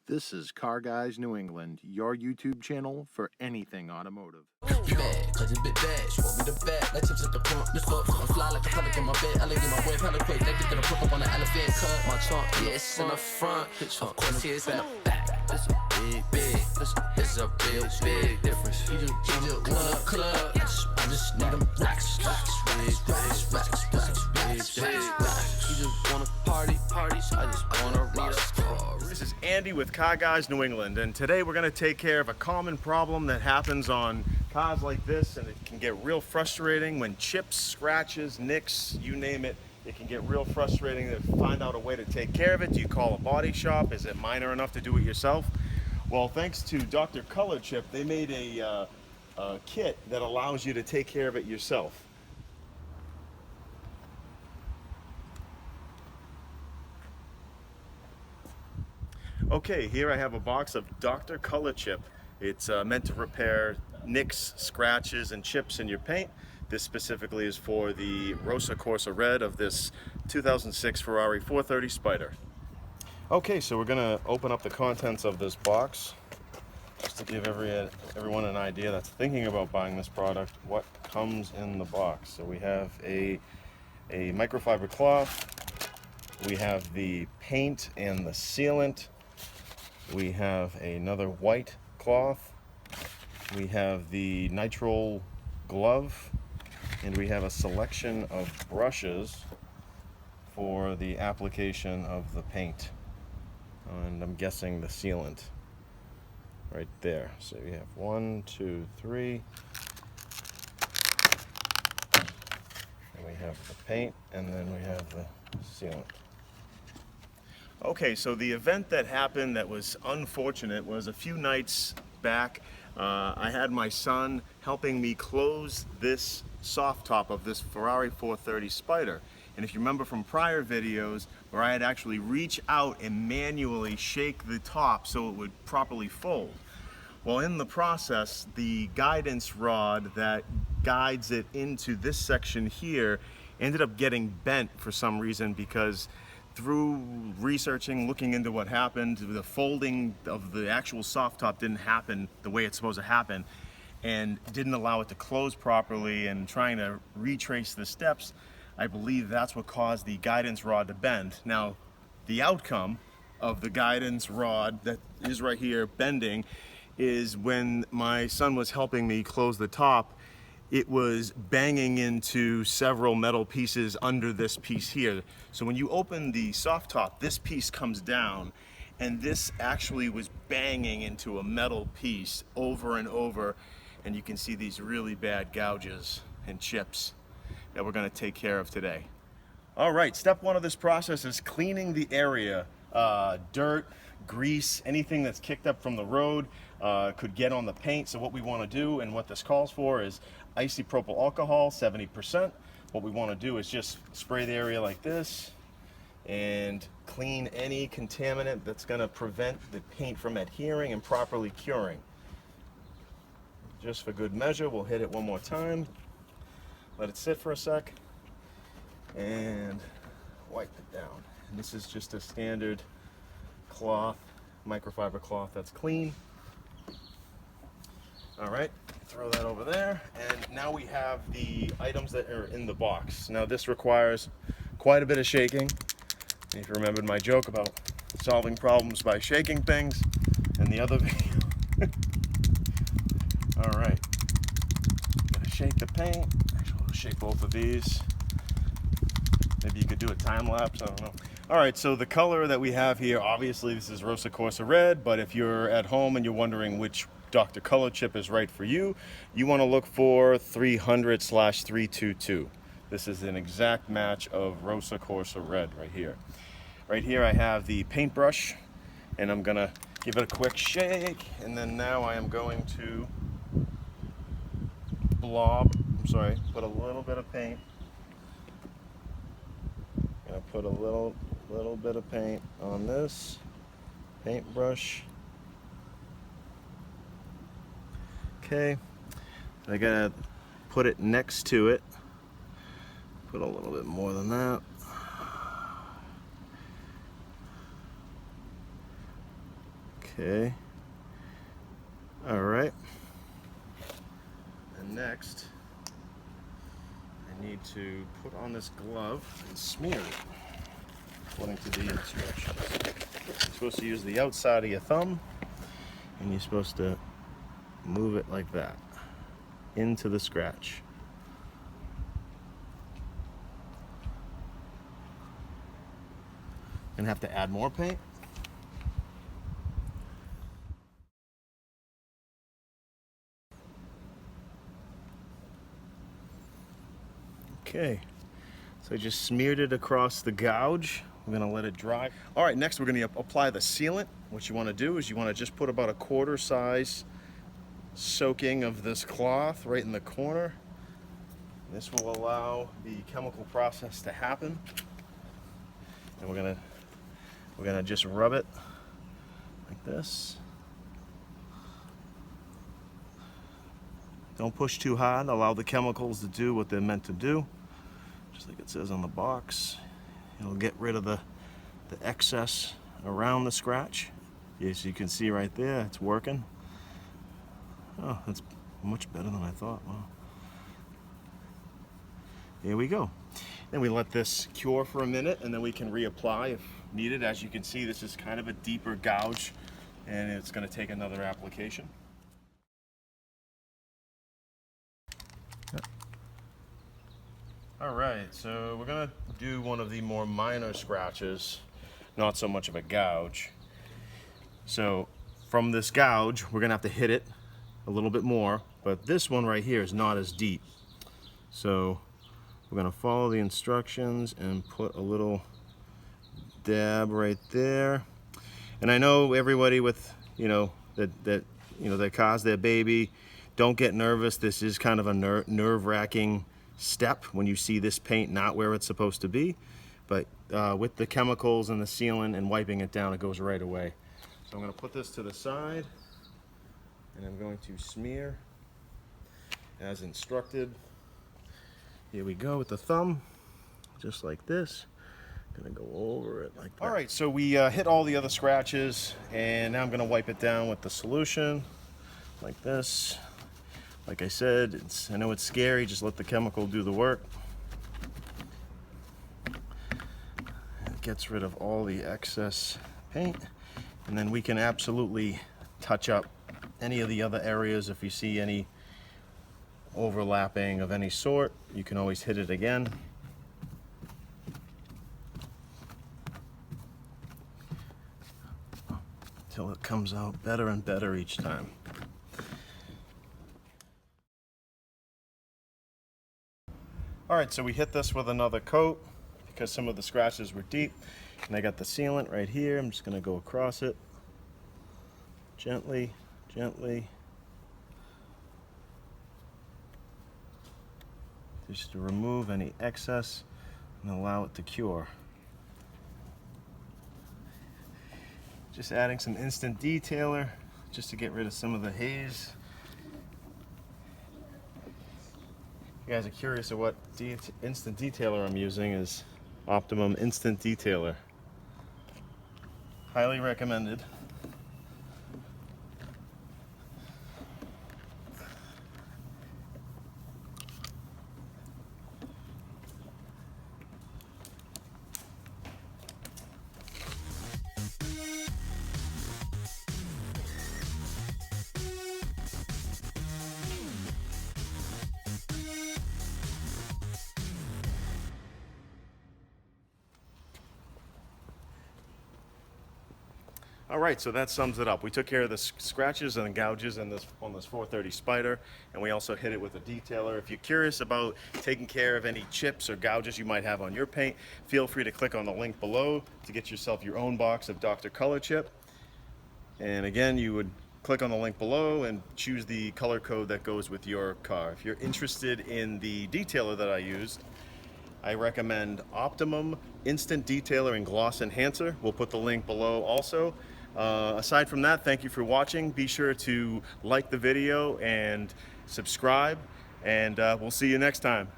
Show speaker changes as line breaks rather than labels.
This is Car Guys New England, your YouTube channel for anything automotive.
Bad, cause it's bit bad. She want me the bag, like chips at the front. Lift up, I fly like a pelic in my bed. I lay in my way, hella quick. They get gonna put up on the elephant cut. My trunk, yeah, it's in the front. Of course, it's in the back. This a big. This a real big difference. You just want a club. I just need them racks. You just wanna party. I just wanna rock.
This is Andy with Car Guys New England, and today we're going to take care of a common problem that happens on cars like this, and it can get real frustrating when chips, scratches, nicks, you name it. It can get real frustrating to find out a way to take care of it. Do you call a body shop? Is it minor enough to do it yourself? Well, thanks to Dr. Color Chip, they made a kit that allows you to take care of it yourself. Okay, here I have a box of Dr. Color Chip. It's meant to repair nicks, scratches, and chips in your paint. This specifically is for the Rosa Corsa Red of this 2006 Ferrari 430 Spider. Okay, so we're gonna open up the contents of this box just to give everyone an idea that's thinking about buying this product what comes in the box. So we have a microfiber cloth, we have the paint and the sealant, we have another white cloth, we have the nitrile glove, and we have a selection of brushes for the application of the paint, and I'm guessing the sealant right there. So we have 1, 2, 3, and we have the paint, and then we have the sealant. Okay, so the event that happened that was unfortunate was a few nights back. I had my son helping me close this soft top of this Ferrari 430 Spider. And if you remember from prior videos where I had actually reach out and manually shake the top so it would properly fold. Well, in the process, the guidance rod that guides it into this section here ended up getting bent for some reason, because through researching, looking into what happened, the folding of the actual soft top didn't happen the way it's supposed to happen, and didn't allow it to close properly. And trying to retrace the steps, I believe that's what caused the guidance rod to bend. Now, the outcome of the guidance rod that is right here bending is when my son was helping me close the top, it was banging into several metal pieces under this piece here. So when you open the soft top, this piece comes down, and this actually was banging into a metal piece over and over, and you can see these really bad gouges and chips that we're going to take care of today. All right, step one of this process is cleaning the area. Dirt, grease, anything that's kicked up from the road could get on the paint. So what we want to do, and what this calls for, is isopropyl alcohol, 70%. What we want to do is just spray the area like this and clean any contaminant that's going to prevent the paint from adhering and properly curing. Just for good measure, we'll hit it one more time, let it sit for a sec, and wipe it down. And this is just a standard cloth, microfiber cloth that's clean. All right, throw that over there, and now we have the items that are in the box. Now this requires quite a bit of shaking. If you remembered my joke about solving problems by shaking things in the other video. All right, gonna shake the paint. Actually, I'll shake both of these. Maybe you could do a time lapse, I don't know. All right, so the color that we have here, obviously this is Rosa Corsa Red, but if you're at home and you're wondering which Dr. Color Chip is right for you, you want to look for 300/322. This is an exact match of Rosa Corsa Red right here. Right here I have the paintbrush, and I'm gonna give it a quick shake, and then now I am going to put a little bit of paint. I'm gonna put a little bit of paint on this paintbrush. Okay, I gotta put it next to it. Put a little bit more than that. Okay. All right. And next, I need to put on this glove and smear it according to the instructions. You're supposed to use the outside of your thumb, and you're supposed to move it like that into the scratch. Gonna have to add more paint. Okay, so I just smeared it across the gouge. We're gonna let it dry. All right, next we're gonna apply the sealant. What you wanna do is you wanna just put about a quarter size soaking of this cloth right in the corner. This will allow the chemical process to happen. And we're gonna just rub it like this. Don't push too hard, allow the chemicals to do what they're meant to do. Just like it says on the box. It'll get rid of the excess around the scratch. As you can see right there, it's working. Oh, that's much better than I thought. Wow. Here we go. Then we let this cure for a minute, and then we can reapply if needed. As you can see, this is kind of a deeper gouge, and it's going to take another application. All right, so we're gonna do one of the more minor scratches, not so much of a gouge. So from this gouge, we're gonna have to hit it a little bit more, but this one right here is not as deep. So we're gonna follow the instructions and put a little dab right there. And I know everybody with, that caused their baby, don't get nervous. This is kind of a nerve-wracking step when you see this paint not where it's supposed to be, but with the chemicals and the sealant and wiping it down, it goes right away. So I'm going to put this to the side, and I'm going to smear as instructed. Here we go with the thumb, just like this. Gonna go over it like that. All right, so we hit all the other scratches, and now I'm gonna wipe it down with the solution like this. Like I said, I know it's scary, just let the chemical do the work. It gets rid of all the excess paint, and then we can absolutely touch up any of the other areas. If you see any overlapping of any sort, you can always hit it again. Until it comes out better and better each time. All right, so we hit this with another coat because some of the scratches were deep, and I got the sealant right here. I'm just gonna go across it gently, gently, just to remove any excess and allow it to cure. Just adding some instant detailer just to get rid of some of the haze. If you guys are curious of what instant detailer I'm using, is Optimum Instant Detailer. Highly recommended. All right, so that sums it up. We took care of the scratches and the gouges on this 430 Spider, and we also hit it with a detailer. If you're curious about taking care of any chips or gouges you might have on your paint, feel free to click on the link below to get yourself your own box of Dr. Color Chip. And again, you would click on the link below and choose the color code that goes with your car. If you're interested in the detailer that I used, I recommend Optimum Instant Detailer and Gloss Enhancer. We'll put the link below also. Aside from that, thank you for watching. Be sure to like the video and subscribe, and we'll see you next time.